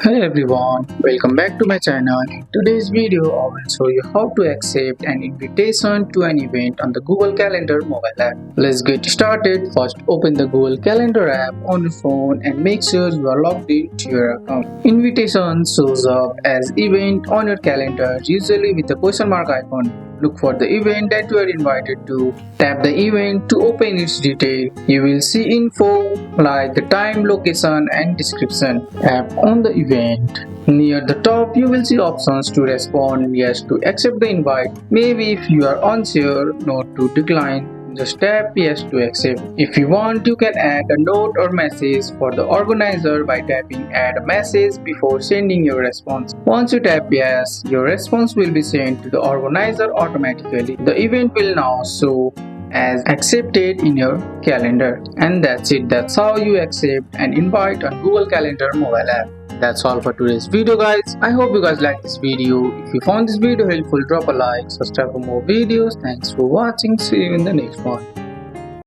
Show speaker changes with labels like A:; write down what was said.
A: Hey everyone, welcome back to my channel. In today's video, I will show you how to accept an invitation to an event on the Google Calendar mobile app. Let's get started. First, open the Google Calendar app on your phone and make sure you are logged into your account. Invitation shows up as event on your calendar, usually with the question mark icon. Look for the event that you are invited to. Tap the event to open its detail. You will see info like the time, location, and description. Tap on the event. Near the top, you will see options to respond yes to accept the invite. Maybe if you are unsure, no to decline. Just tap yes to accept. If you want, you can add a note or message for the organizer by tapping add a message before sending your response. Once you tap yes, your response will be sent to the organizer automatically. The event will now show as accepted in your calendar. And that's it. That's how you accept an invite on Google Calendar mobile app. That's all for today's video, guys. I hope you guys liked this video. If you found this video helpful, drop a like, subscribe for more videos. Thanks for watching. See you in the next one.